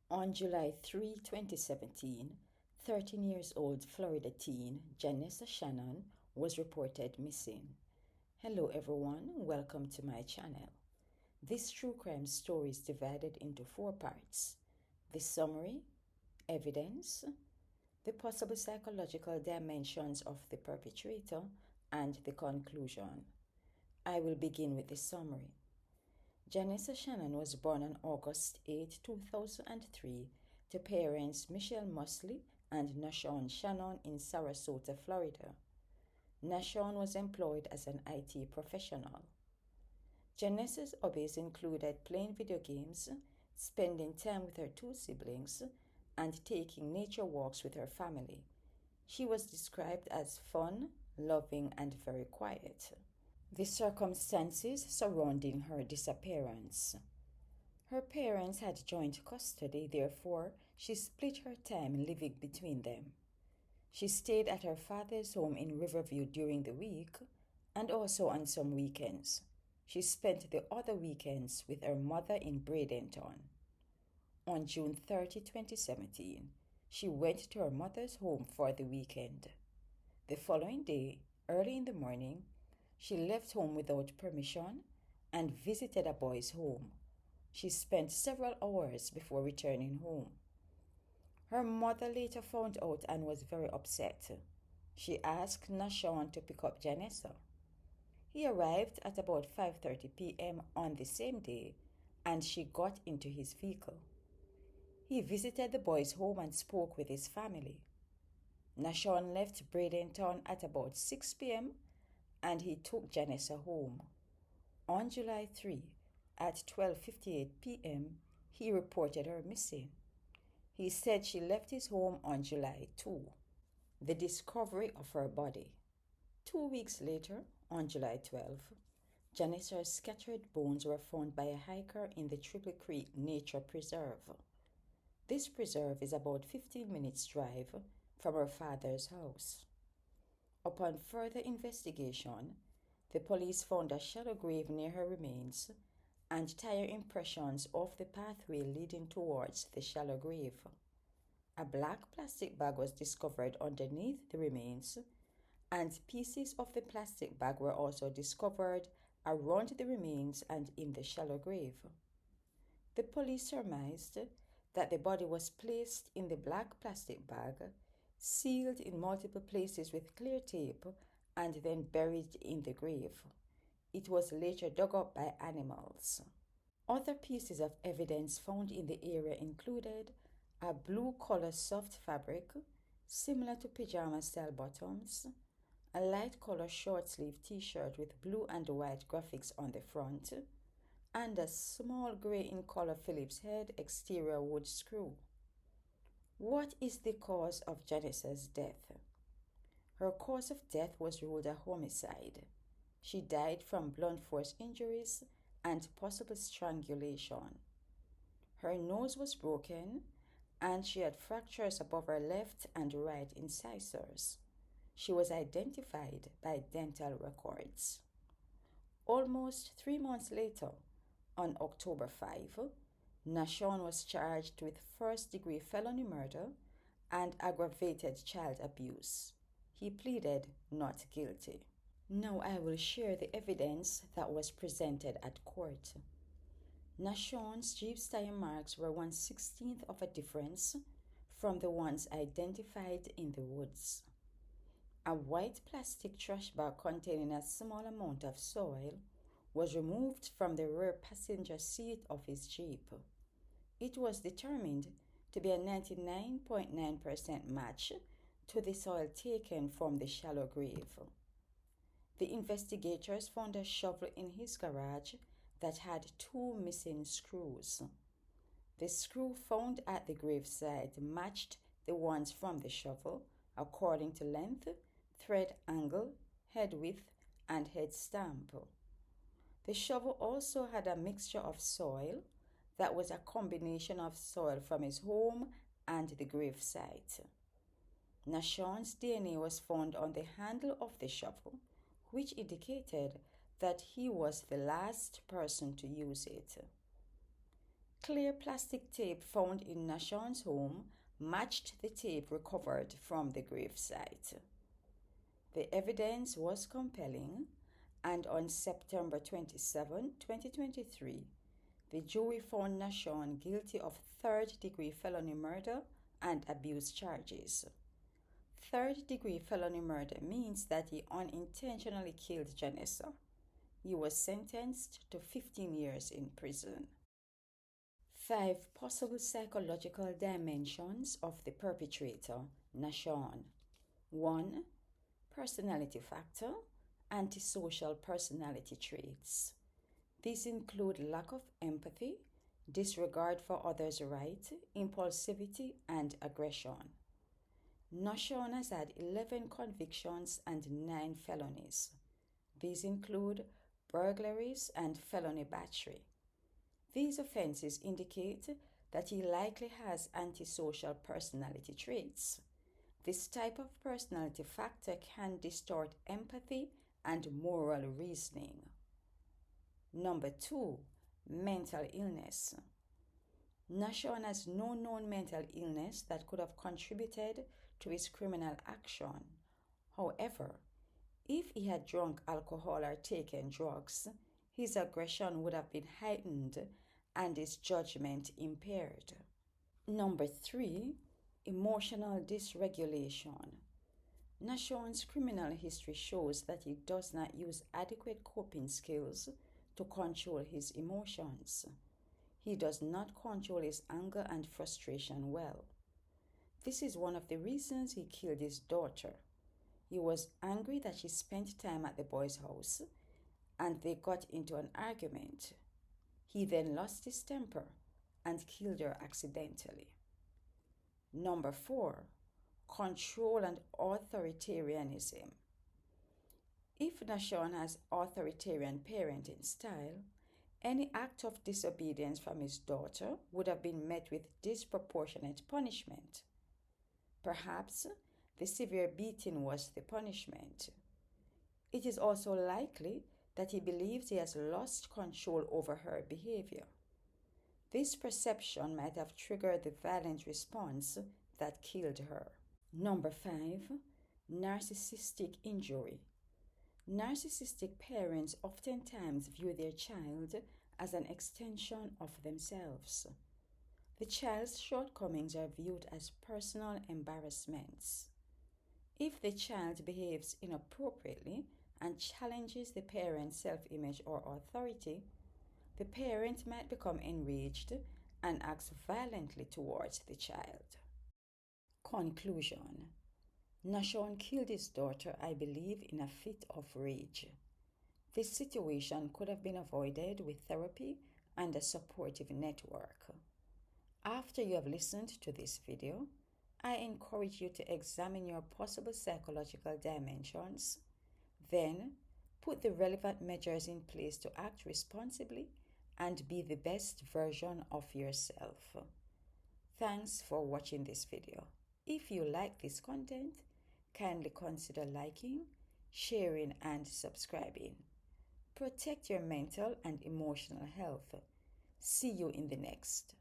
On July 3, 2017, 13 years old Florida teen Janessa Shannon was reported missing. Hello everyone, welcome to my channel. This true crime story is divided into 4 parts: the summary, evidence, the possible psychological dimensions of the perpetrator, and the conclusion. I will begin with the summary. Janessa Shannon was born on August 8, 2003 to parents Michelle Mosley and Nashon Shannon in Sarasota, Florida. Nashon was employed as an IT professional. Janessa's hobbies included playing video games, spending time with her 2 siblings, and taking nature walks with her family. She was described as fun, loving, and very quiet. The circumstances surrounding her disappearance. Her parents had joint custody, therefore she split her time living between them. She stayed at her father's home in Riverview during the week and also on some weekends. She spent the other weekends with her mother in Bradenton. On June 30, 2017, she went to her mother's home for the weekend. The following day, early in the morning, she left home without permission and visited a boy's home. She spent several hours before returning home. Her mother later found out and was very upset. She asked Nashon to pick up Janessa. He arrived at about 5:30 p.m. on the same day, and she got into his vehicle. He visited the boy's home and spoke with his family. Nashon left Bradenton at about 6 p.m. and he took Janessa home. On July 3, at 12:58 p.m., he reported her missing. He said she left his home on July 2. The discovery of her body. 2 weeks later, on July 12, Janessa's scattered bones were found by a hiker in the Triple Creek Nature Preserve. This preserve is about 15 minutes drive from her father's house. Upon further investigation, the police found a shallow grave near her remains and tire impressions off the pathway leading towards the shallow grave. A black plastic bag was discovered underneath the remains, and pieces of the plastic bag were also discovered around the remains and in the shallow grave. The police surmised that the body was placed in the black plastic bag, sealed in multiple places with clear tape, and then buried in the grave. It was later dug up by animals. Other pieces of evidence found in the area included a blue-color soft fabric, similar to pajama-style bottoms, a light-color short-sleeve t-shirt with blue and white graphics on the front, and a small gray-in-color Phillips head exterior wood screw. What is the cause of Janessa's death? Her cause of death was ruled a homicide. She died from blunt force injuries and possible strangulation. Her nose was broken, and she had fractures above her left and right incisors. She was identified by dental records. Almost 3 months later, on October 5, Nashon was charged with first-degree felony murder and aggravated child abuse. He pleaded not guilty. Now I will share the evidence that was presented at court. Nashon's Jeep's tire marks were 1/16th of a difference from the ones identified in the woods. A white plastic trash bag containing a small amount of soil was removed from the rear passenger seat of his Jeep. It was determined to be a 99.9% match to the soil taken from the shallow grave. The investigators found a shovel in his garage that had 2 missing screws. The screw found at the gravesite matched the ones from the shovel according to length, thread angle, head width, and head stamp. The shovel also had a mixture of soil that was a combination of soil from his home and the gravesite. Nashon's DNA was found on the handle of the shovel, which indicated that he was the last person to use it. Clear plastic tape found in Nashon's home matched the tape recovered from the gravesite. The evidence was compelling, and on September 27, 2023, the jury found Nashon guilty of third-degree felony murder and abuse charges. Third-degree felony murder means that he unintentionally killed Janessa. He was sentenced to 15 years in prison. 5 possible psychological dimensions of the perpetrator, Nashon. 1. Personality factor, antisocial personality traits. These include lack of empathy, disregard for others' rights, impulsivity, and aggression. Nashon has had 11 convictions and 9 felonies. These include burglaries and felony battery. These offenses indicate that he likely has antisocial personality traits. This type of personality factor can distort empathy and moral reasoning. Number 2, mental illness. Nashon has no known mental illness that could have contributed to his criminal action. However, if he had drunk alcohol or taken drugs, his aggression would have been heightened and his judgment impaired. Number 3, emotional dysregulation. Nashon's criminal history shows that he does not use adequate coping skills to control his emotions. He does not control his anger and frustration well. This is one of the reasons he killed his daughter. He was angry that she spent time at the boy's house and they got into an argument. He then lost his temper and killed her accidentally. Number 4, control and authoritarianism. If Nashon has authoritarian parenting style, any act of disobedience from his daughter would have been met with disproportionate punishment. Perhaps the severe beating was the punishment. It is also likely that he believes he has lost control over her behavior. This perception might have triggered the violent response that killed her. Number 5, narcissistic injury. Narcissistic parents oftentimes view their child as an extension of themselves. The child's shortcomings are viewed as personal embarrassments. If the child behaves inappropriately and challenges the parent's self-image or authority, the parent might become enraged and acts violently towards the child. Conclusion. Nashon killed his daughter, I believe, in a fit of rage. This situation could have been avoided with therapy and a supportive network. After you have listened to this video, I encourage you to examine your possible psychological dimensions. Then, put the relevant measures in place to act responsibly and be the best version of yourself. Thanks for watching this video. If you like this content, kindly consider liking, sharing, and subscribing. Protect your mental and emotional health. See you in the next.